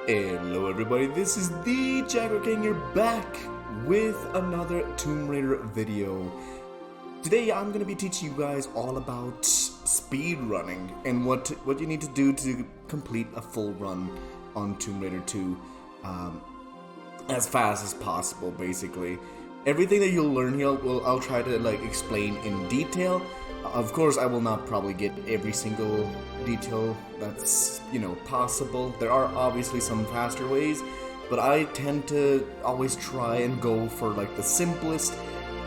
Hello everybody, this is the Jaguar King here back with another Tomb Raider video. Today I'm going to be teaching you guys all about speedrunning and what you need to do to complete a full run on Tomb Raider 2 as fast as possible basically. Everything that you'll learn here I'll try to explain in detail. Of course, I will not probably get every single detail that's, possible. There are obviously some faster ways, but I tend to always try and go for the simplest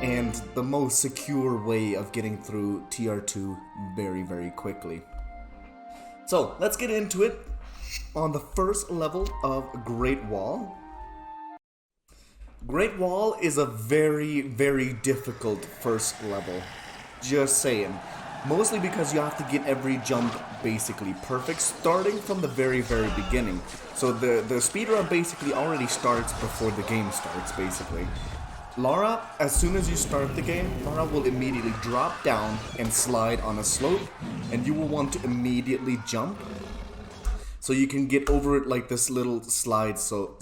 and the most secure way of getting through TR2 very, very quickly. So, let's get into it. On the first level of Great Wall. Great Wall is a very, very difficult first level. Just saying. Mostly because you have to get every jump basically perfect, starting from the very, very beginning. So the speedrun basically already starts before the game starts, basically. Lara, as soon as you start the game, Lara will immediately drop down and slide on a slope, and you will want to immediately jump. So you can get over it like this little side slope.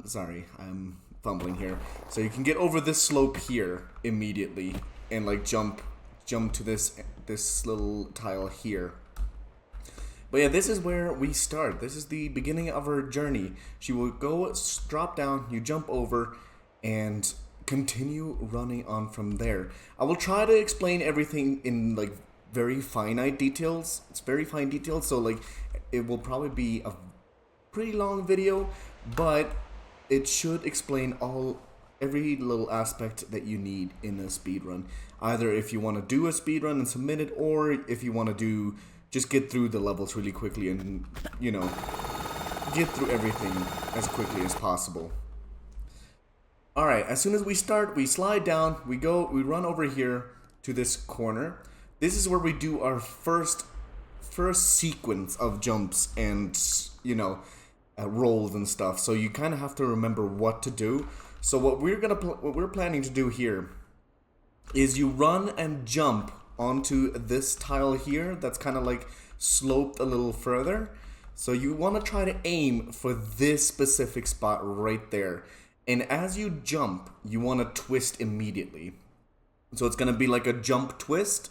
Sorry, I'm fumbling here. So you can get over this slope here immediately and jump to this little tile here. But yeah, this is where we start. This is the beginning of her journey. She will go drop down, you jump over, and continue running on from there. I will try to explain everything in very finite details. It's very fine details, so it will probably be a pretty long video, but it should explain every little aspect that you need in a speedrun. Either if you want to do a speedrun and submit it, or if you want to just get through the levels really quickly and, get through everything as quickly as possible. Alright, as soon as we start, we slide down, we run over here to this corner. This is where we do our first sequence of jumps and, rolls and stuff. So you kind of have to remember what to do. So what we're planning to do here is you run and jump onto this tile here that's kind of sloped a little further. So you want to try to aim for this specific spot right there. And as you jump, you want to twist immediately. So it's going to be like a jump twist.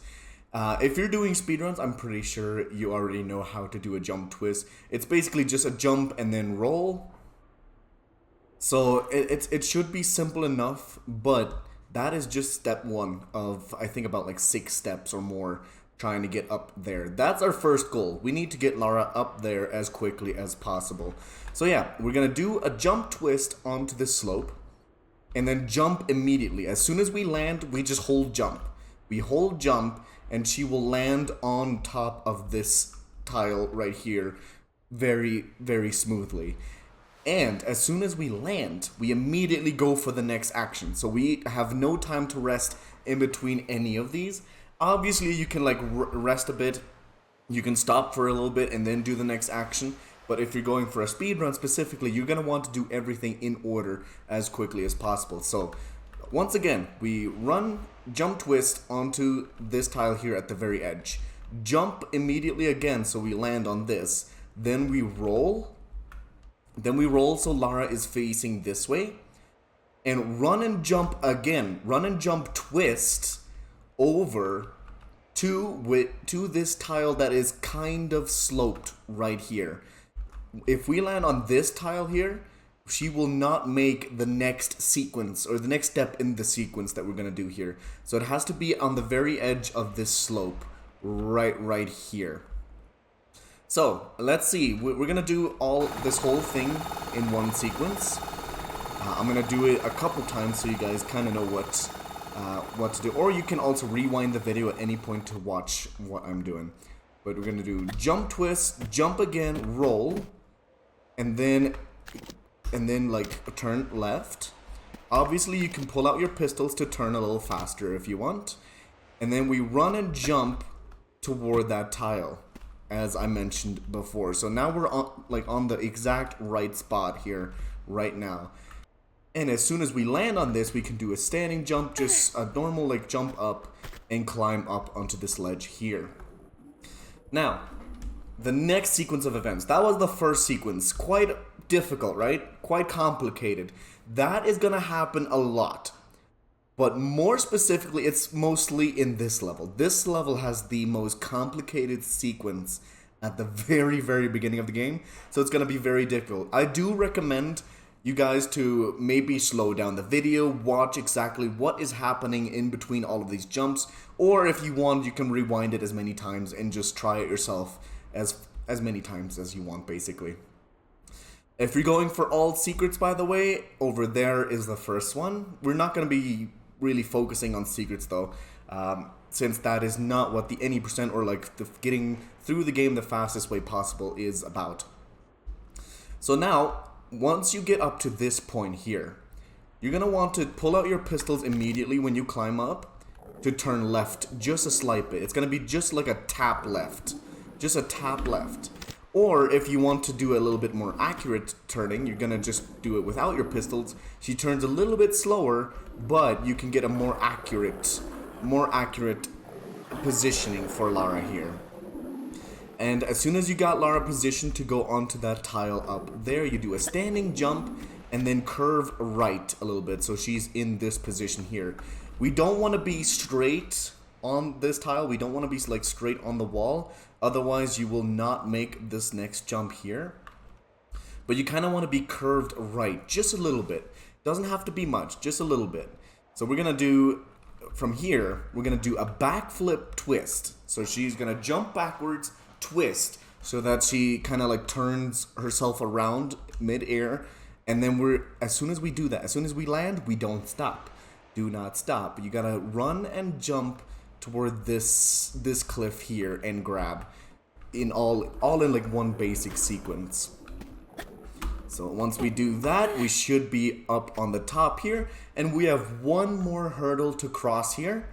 If you're doing speedruns, I'm pretty sure you already know how to do a jump twist. It's basically just a jump and then roll. So it should be simple enough, but that is just step one of, I think, about 6 steps or more trying to get up there. That's our first goal. We need to get Lara up there as quickly as possible. So yeah, we're going to do a jump twist onto this slope and then jump immediately. As soon as we land, we just hold jump. We hold jump and she will land on top of this tile right here very, very smoothly. And as soon as we land, we immediately go for the next action. So we have no time to rest in between any of these. Obviously, you can rest a bit. You can stop for a little bit and then do the next action. But if you're going for a speed run specifically, you're going to want to do everything in order as quickly as possible. So once again, we run, jump twist onto this tile here at the very edge. Jump immediately again so we land on this. Then we roll. So Lara is facing this way. And run and jump again. Run and jump twist over to this tile that is kind of sloped right here. If we land on this tile here, she will not make the next sequence or the next step in the sequence that we're going to do here. So it has to be on the very edge of this slope right here. So let's see, we're going to do this whole thing in one sequence. I'm going to do it a couple times so you guys kind of know what to do. Or you can also rewind the video at any point to watch what I'm doing. But we're going to do jump twist, jump again, roll, and then turn left. Obviously you can pull out your pistols to turn a little faster if you want. And then we run and jump toward that tile, as I mentioned before. So now we're on the exact right spot here right now. And as soon as we land on this, we can do a standing jump, just a normal jump up and climb up onto this ledge here. Now, the next sequence of events. That was the first sequence. Quite difficult, right? Quite complicated. That is gonna happen a lot. But more specifically, it's mostly in this level. This level has the most complicated sequence at the very, very beginning of the game. So it's gonna be very difficult. I do recommend you guys to maybe slow down the video, watch exactly what is happening in between all of these jumps, or if you want, you can rewind it as many times and just try it yourself as many times as you want, basically. If you're going for all secrets, by the way, over there is the first one. We're not going to be really focusing on secrets, though, since that is not what the any percent or like the getting through the game the fastest way possible is about. So now, once you get up to this point here, you're going to want to pull out your pistols immediately when you climb up to turn left just a slight bit. It's going to be just like a tap left. Just a tap left. Or if you want to do a little bit more accurate turning, you're going to just do it without your pistols. She turns a little bit slower, but you can get a more accurate positioning for Lara here. And as soon as you got Lara positioned to go onto that tile up there, you do a standing jump and then curve right a little bit. So she's in this position here. We don't want to be straight on this tile. We don't want to be like straight on the wall. Otherwise, you will not make this next jump here. But you kind of want to be curved right, just a little bit. Doesn't have to be much, just a little bit. So we're going to do, from here, we're going to do a backflip twist. So she's going to jump backwards, twist, so that she kind of like turns herself around mid-air. And then as soon as we do that, as soon as we land, we don't stop. Do not stop. You got to run and jump toward this cliff here and grab in all in like one basic sequence. So once we do that, we should be up on the top here, and we have one more hurdle to cross here.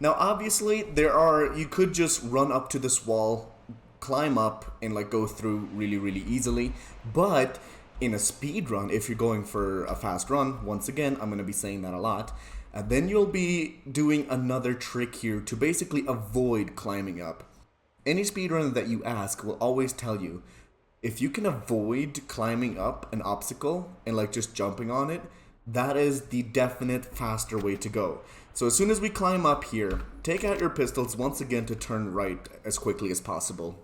Now obviously you could just run up to this wall, climb up, and like go through really easily, but in a speed run, if you're going for a fast run, once again I'm going to be saying that a lot, then you'll be doing another trick here to basically avoid climbing up. Any speedrunner that you ask will always tell you, if you can avoid climbing up an obstacle and like just jumping on it, that is the definite faster way to go. So as soon as we climb up here, take out your pistols once again to turn right as quickly as possible.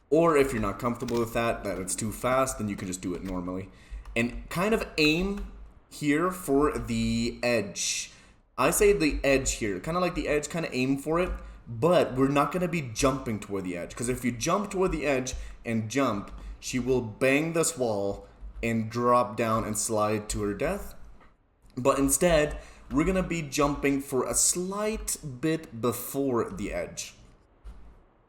Or if you're not comfortable with that it's too fast, then you can just do it normally. And kind of aim here for the edge. I say the edge here, kind of like the edge, kind of aim for it, but we're not going to be jumping toward the edge, because if you jump toward the edge and jump, she will bang this wall and drop down and slide to her death. But instead, we're going to be jumping for a slight bit before the edge.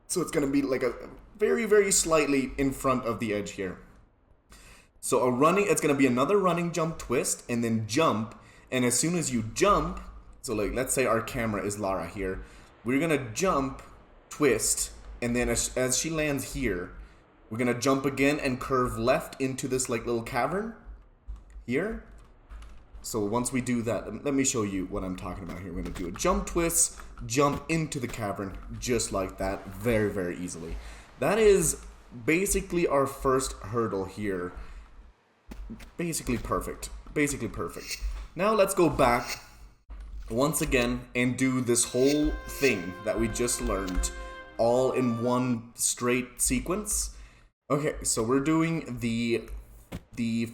So it's going to be like a very slightly in front of the edge here. So it's going to be another running jump twist and then jump. And as soon as you jump, so like let's say our camera is Lara here, we're going to jump, twist, and then as she lands here, we're going to jump again and curve left into this like little cavern here. So once we do that, let me show you what I'm talking about here. We're going to do a jump twist, jump into the cavern just like that, very easily. That is basically our first hurdle here. Basically perfect. Now let's go back once again and do this whole thing that we just learned all in one straight sequence. Okay, so we're doing the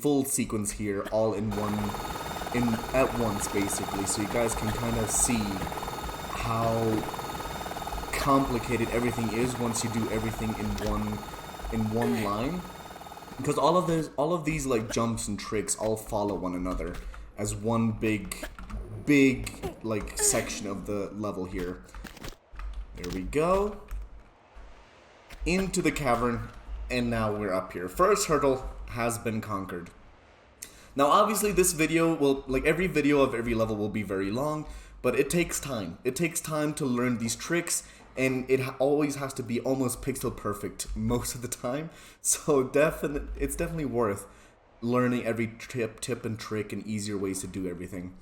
full sequence here all at once basically, so you guys can kind of see how complicated everything is once you do everything in one line. Because all of these like jumps and tricks all follow one another as one big like section of the level here. There we go. Into the cavern, and now we're up here. First hurdle has been conquered. Now obviously this video will, like every video of every level, will be very long, but it takes time. It takes time to learn these tricks, and it always has to be almost pixel perfect most of the time. So it's definitely worth learning every tip and trick and easier ways to do everything.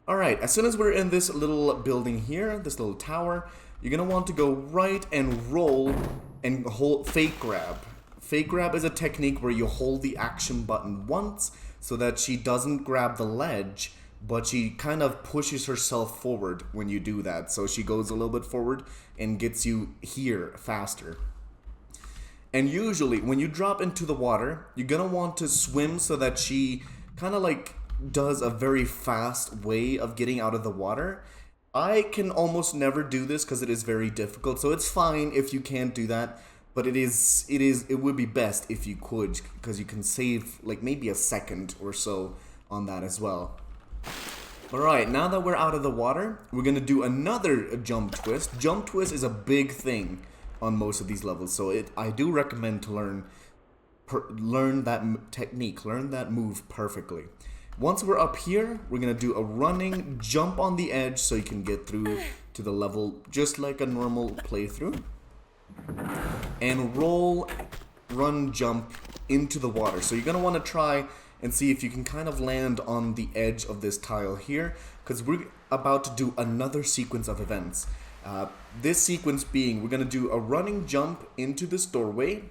Alright, as soon as we're in this little building here, this little tower, you're going to want to go right and roll and hold fake grab. Fake grab is a technique where you hold the action button once so that she doesn't grab the ledge, but she kind of pushes herself forward when you do that. So she goes a little bit forward and gets you here faster. And usually when you drop into the water, you're gonna want to swim so that she kind of like does a very fast way of getting out of the water. I can almost never do this because it is very difficult, so it's fine if you can't do that, but it would be best if you could, because you can save like maybe a second or so on that as well. Alright, now that we're out of the water, we're gonna do another jump twist. Jump twist is a big thing on most of these levels, so I do recommend to learn that technique, learn that move perfectly. Once we're up here, we're gonna do a running jump on the edge so you can get through to the level just like a normal playthrough. And roll, run, jump into the water. So you're gonna wanna try and see if you can kind of land on the edge of this tile here, because we're about to do another sequence of events. This sequence being, we're gonna do a running jump into this doorway.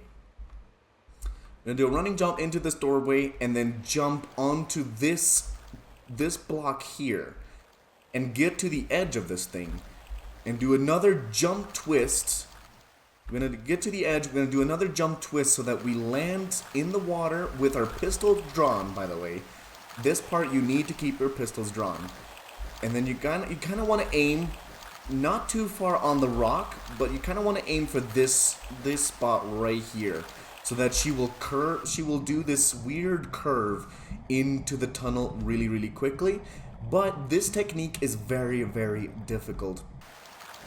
We're gonna do a running jump into this doorway and then jump onto this block here and get to the edge of this thing and do another jump twist. We're gonna get to the edge, we're gonna do another jump twist so that we land in the water with our pistols drawn, by the way. This part you need to keep your pistols drawn. And then you kind of want to aim not too far on the rock, but you kind of want to aim for this spot right here, so that she will do this weird curve into the tunnel really, really quickly. But this technique is very, very difficult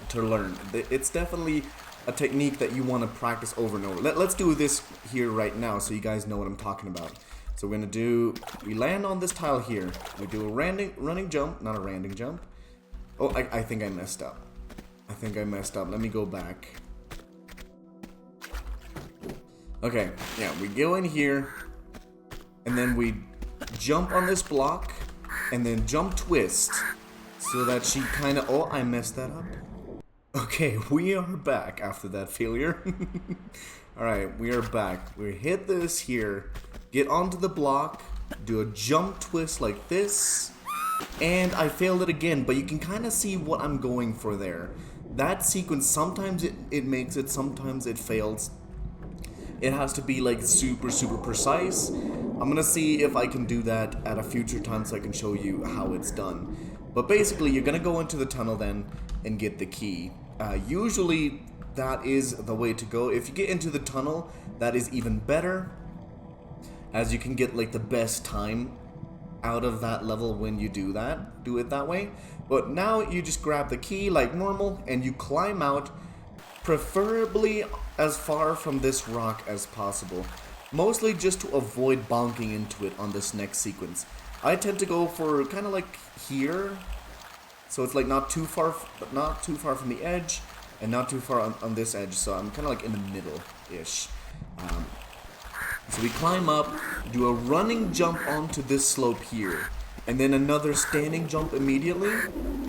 to learn. It's definitely a technique that you want to practice over and over. Let's do this here right now so you guys know what I'm talking about. So we're gonna we land on this tile here. We do a running jump, not a random jump. Oh, I think I messed up. Let me go back. Okay, yeah, we go in here, and then we jump on this block, and then jump twist, so that she kind of... Oh, I messed that up. Okay, we are back after that failure. Alright, we are back. We hit this here, get onto the block, do a jump twist like this, and I failed it again, but you can kind of see what I'm going for there. That sequence, sometimes it makes it, sometimes it fails. It has to be like super, super precise. I'm gonna see if I can do that at a future time so I can show you how it's done. But basically, you're gonna go into the tunnel then and get the key. Usually, that is the way to go. If you get into the tunnel, that is even better, as you can get like the best time out of that level when you do it that way. But now you just grab the key like normal and you climb out, preferably as far from this rock as possible, mostly just to avoid bonking into it on this next sequence. I tend to go for kind of like here, so it's like not too far from the edge and not too far on this edge, so I'm kind of like in the middle-ish. So we climb up, do a running jump onto this slope here, and then another standing jump immediately,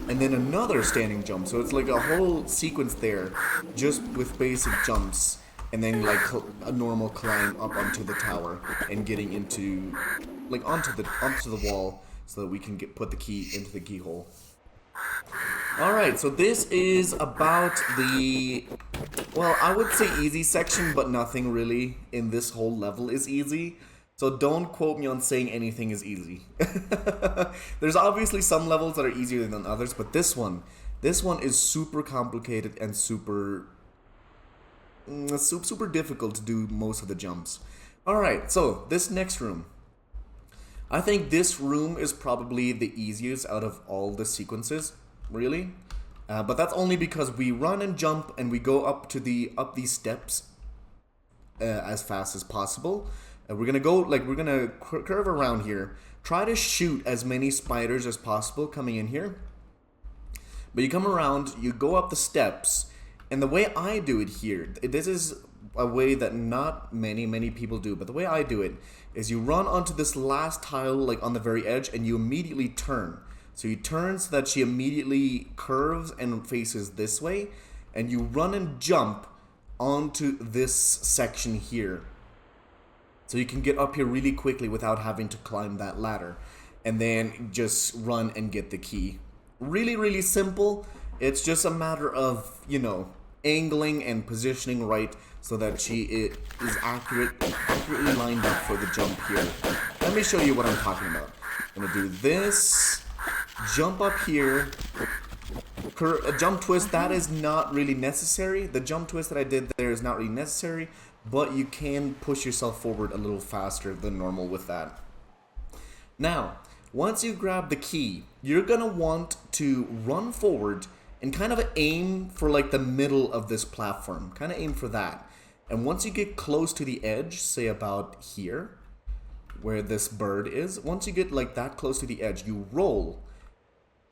and then another standing jump. So it's like a whole sequence there, just with basic jumps, and then like a normal climb up onto the tower and getting into, like onto the wall, so that we can put the key into the keyhole. Alright, so this is about the, well, I would say easy section, but nothing really in this whole level is easy. So don't quote me on saying anything is easy. There's obviously some levels that are easier than others, but this one is super complicated and super difficult to do most of the jumps. Alright, so this next room. I think this room is probably the easiest out of all the sequences, really. But that's only because we run and jump and we go up these steps as fast as possible. We're gonna curve around here, try to shoot as many spiders as possible coming in here. But you come around, you go up the steps, and the way I do it here, this is a way that not many people do, but the way I do it is you run onto this last tile, like on the very edge, and you immediately turn. So you turn so that she immediately curves and faces this way, and you run and jump onto this section here. So you can get up here really quickly without having to climb that ladder. And then just run and get the key. Really, really simple. It's just a matter of, you know, angling and positioning right so that she is accurately lined up for the jump here. Let me show you what I'm talking about. I'm gonna do this, jump up here, a jump twist. That is not really necessary. The jump twist that I did there is not really necessary, but you can push yourself forward a little faster than normal with that. Now, once you grab the key, you're gonna want to run forward and kind of aim for like the middle of this platform. Kind of aim for that. And once you get close to the edge, say about here, where this bird is, once you get like that close to the edge, you roll.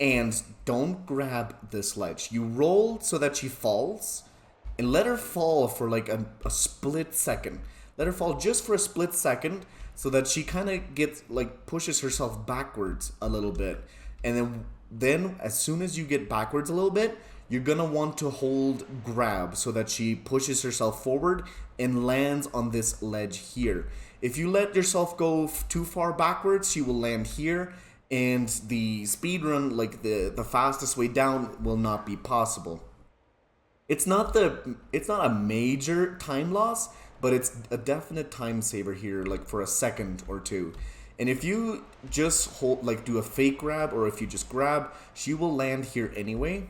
And don't grab this ledge. You roll so that she falls, and let her fall for like a split second. Let her fall just for a split second so that she kind of gets like pushes herself backwards a little bit. And then as soon as you get backwards a little bit, you're gonna want to hold grab so that she pushes herself forward and lands on this ledge here. If you let yourself go too far backwards, she will land here, and the speedrun, like the fastest way down, will not be possible. It's not a major time loss, but it's a definite time saver here, like for a second or two. And if you just hold, like do a fake grab, or if you just grab, she will land here anyway.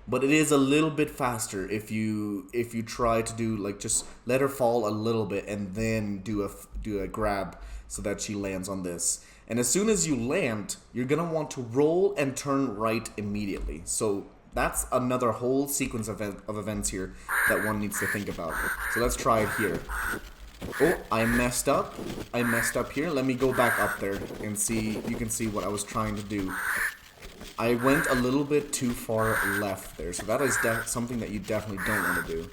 But it is a little bit faster if you try to do like just let her fall a little bit and then do a grab so that she lands on this. And as soon as you land, you're gonna want to roll and turn right immediately. So that's another whole sequence of events here that one needs to think about. So let's try it here. Oh, I messed up. I messed up here. Let me go back up there and see. You can see what I was trying to do. I went a little bit too far left there. So that is something that you definitely don't want to do.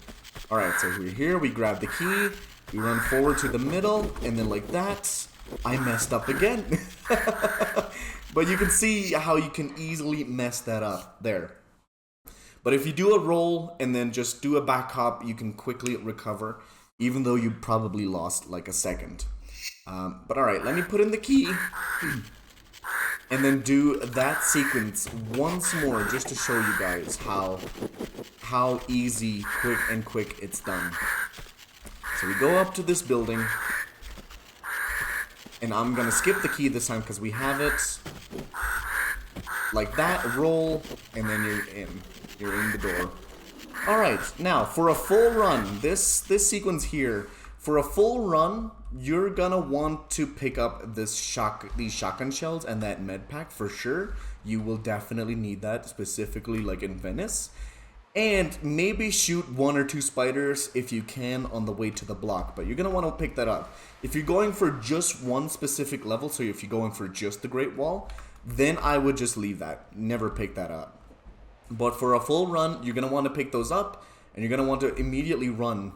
Alright, so we're here. We grab the key. We run forward to the middle. And then like that. I messed up again. But you can see how you can easily mess that up there. But if you do a roll and then just do a back hop, you can quickly recover, even though you probably lost like a second. But alright, let me put in the key. And then do that sequence once more just to show you guys how easy, quick it's done. So we go up to this building. And I'm gonna skip the key this time because we have it. Like that, roll, and then you're in. You're in the door. Alright, now for a full run, this sequence here, for a full run, you're gonna want to pick up these shotgun shells and that med pack for sure. You will definitely need that, specifically like in Venice. And maybe shoot 1 or 2 spiders if you can on the way to the block, but you're gonna want to pick that up. If you're going for just one specific level, so if you're going for just the Great Wall, then I would just leave that. Never pick that up. But for a full run, you're gonna want to pick those up, and you're gonna want to immediately run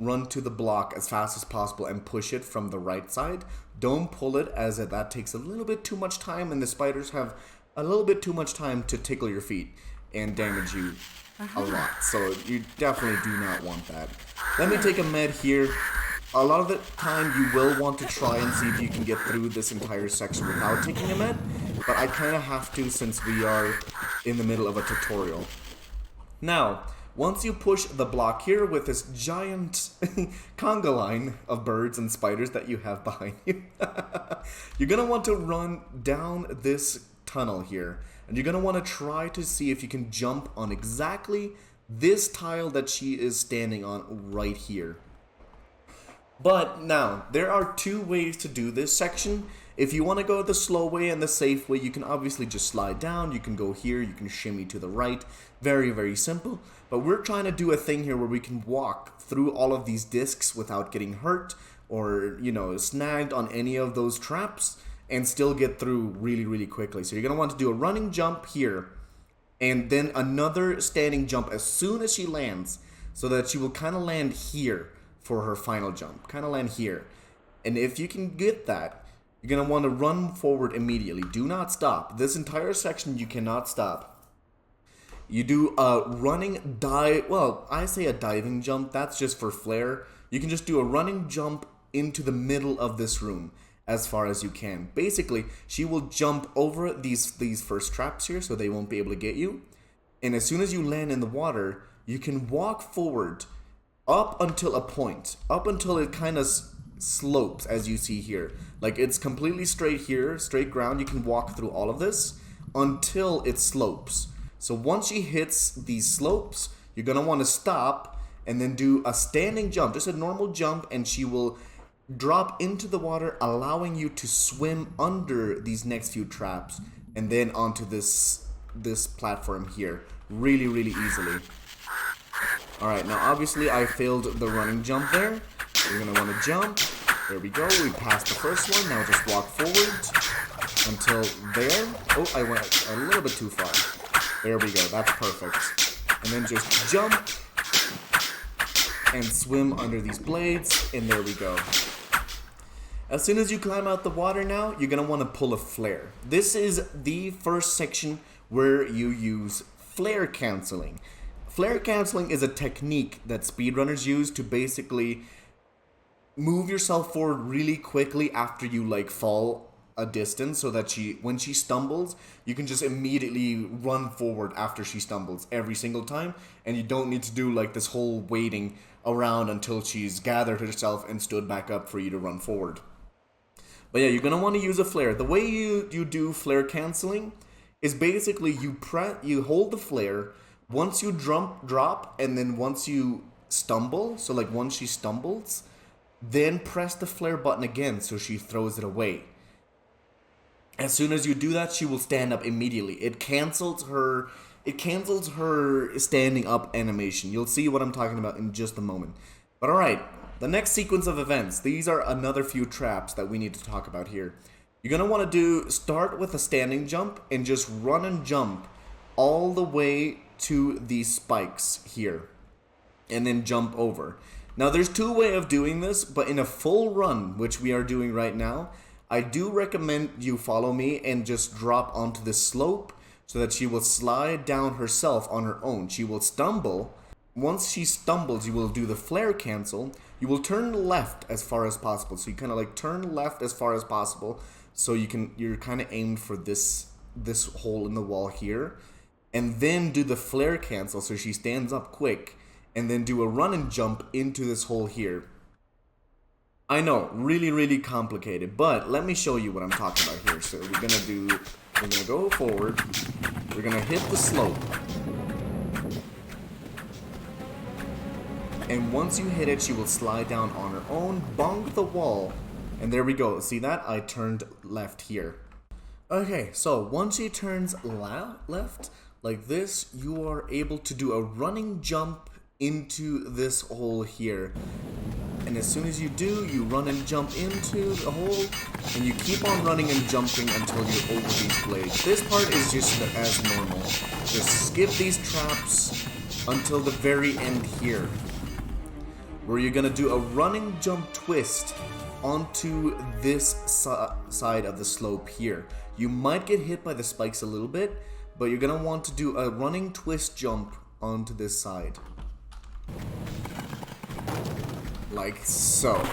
to the block as fast as possible and push it from the right side. Don't pull it, as that takes a little bit too much time, and the spiders have a little bit too much time to tickle your feet and damage you a lot. So you definitely do not want that. Let me take a med here. A lot of the time you will want to try and see if you can get through this entire section without taking a med, but I kind of have to since we are in the middle of a tutorial. Now, once you push the block here with this giant conga line of birds and spiders that you have behind you, you're going to want to run down this tunnel here. And you're going to want to try to see if you can jump on exactly this tile that she is standing on right here. But now, there are 2 ways to do this section. If you want to go the slow way and the safe way, you can obviously just slide down. You can go here, you can shimmy to the right. Very, very simple. But we're trying to do a thing here where we can walk through all of these discs without getting hurt or, you know, snagged on any of those traps and still get through really, really quickly. So you're going to want to do a running jump here and then another standing jump as soon as she lands so that she will kind of land here for her final jump. Kind of land here. And if you can get that, you're going to want to run forward immediately. Do not stop. This entire section you cannot stop. You do a running dive, well, I say a diving jump, that's just for flair. You can just do a running jump into the middle of this room as far as you can. Basically, she will jump over these first traps here so they won't be able to get you. And as soon as you land in the water, you can walk forward up until a point, up until it kind of slopes, as you see here. Like, it's completely straight here, straight ground. You can walk through all of this until it slopes. So once she hits these slopes, you're going to want to stop and then do a standing jump, just a normal jump, and she will drop into the water, allowing you to swim under these next few traps and then onto this platform here really, really easily. Alright, now obviously I failed the running jump there. You're going to want to jump. There we go. We passed the first one. Now just walk forward until there. Oh, I went a little bit too far. There we go. That's perfect. And then just jump and swim under these blades. And there we go. As soon as you climb out the water now, you're going to want to pull a flare. This is the first section where you use flare canceling. Flare canceling is a technique that speedrunners use to basically move yourself forward really quickly after you like fall a distance, so that when she stumbles, you can just immediately run forward after she stumbles every single time, and you don't need to do like this whole waiting around until she's gathered herself and stood back up for you to run forward. But yeah, you're gonna want to use a flare. The way you do flare canceling is basically you hold the flare once you drop, and then once you stumble, so like once she stumbles, then press the flare button again so she throws it away. As soon as you do that, she will stand up immediately. It cancels her standing up animation. You'll see what I'm talking about in just a moment. But alright, the next sequence of events, these are another few traps that we need to talk about here. You're going to want to start with a standing jump and just run and jump all the way to these spikes here, and then jump over. Now there's two ways of doing this, but in a full run, which we are doing right now, I do recommend you follow me and just drop onto this slope so that she will slide down herself on her own. She will stumble. Once she stumbles, you will do the flare cancel. You will turn left as far as possible. So you kind of like turn left as far as possible, so you're kind of aimed for this hole in the wall here. And then do the flare cancel so she stands up quick, and then do a run and jump into this hole here. I know, really, really complicated, but let me show you what I'm talking about here. So we're gonna go forward, we're gonna hit the slope, and once you hit it, she will slide down on her own, bonk the wall, and there we go. See that? I turned left here. Okay, so once she turns left, like this, you are able to do a running jump into this hole here. And as soon as you do, you run and jump into the hole, and you keep on running and jumping until you're over these blades. This part is just as normal. Just skip these traps until the very end here, where you're gonna do a running jump twist onto this side of the slope here. You might get hit by the spikes a little bit, but you're gonna want to do a running twist jump onto this side. Like so.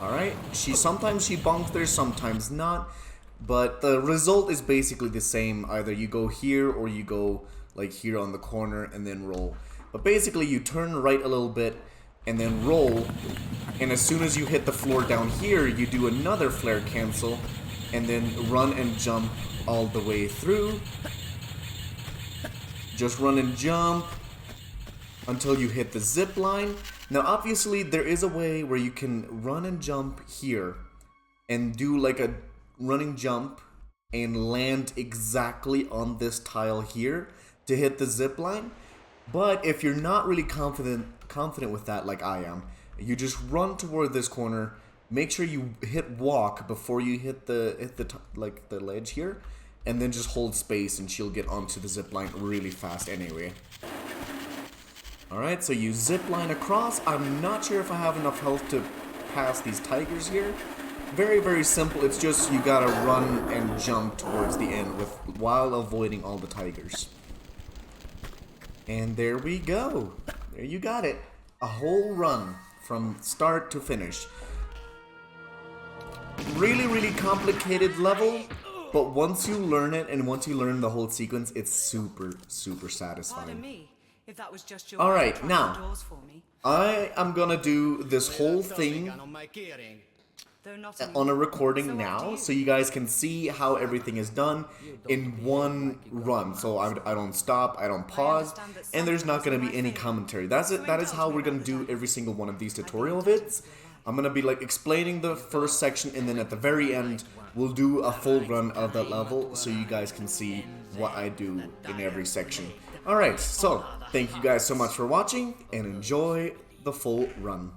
Alright, sometimes she bonks there, sometimes not, but the result is basically the same. Either you go here or you go like here on the corner and then roll. But basically you turn right a little bit and then roll, and as soon as you hit the floor down here, you do another flare cancel and then run and jump all the way through. Just run and jump until you hit the zip line. Now obviously there is a way where you can run and jump here and do like a running jump and land exactly on this tile here to hit the zip line. But if you're not really confident with that, like I am, you just run toward this corner. Make sure you hit walk before you hit the ledge here, and then just hold space and she'll get onto the zip line really fast anyway. Alright, so you zip line across. I'm not sure if I have enough health to pass these tigers here. Very, very simple. It's just you gotta run and jump towards the end while avoiding all the tigers. And there we go. There you got it. A whole run from start to finish. Really, really complicated level, but once you learn it and once you learn the whole sequence, it's super, super satisfying. Me, if that was just your Alright, now, I am gonna do this whole thing on a recording now, so you guys can see how everything is done in one run. So I don't stop, I don't pause, and there's not going to be any commentary. That's it. That is how we're going to do every single one of these tutorial vids. I'm going to be like explaining the first section, and then at the very end, we'll do a full run of that level, so you guys can see what I do in every section. Alright, so thank you guys so much for watching, and enjoy the full run.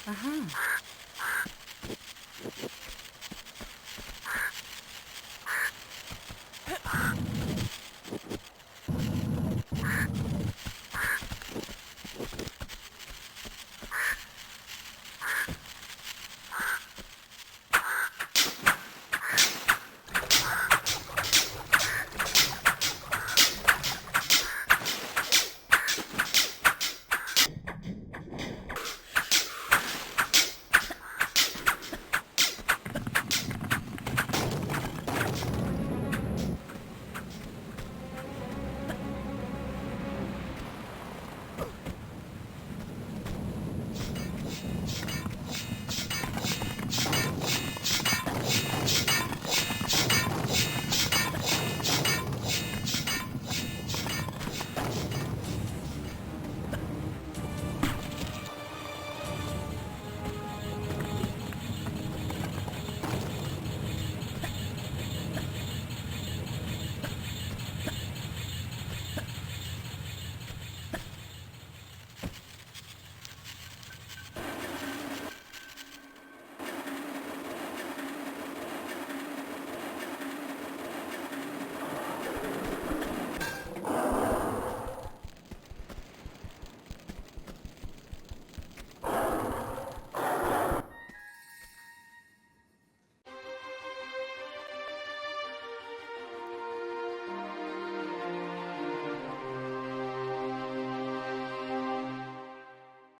Uh-huh.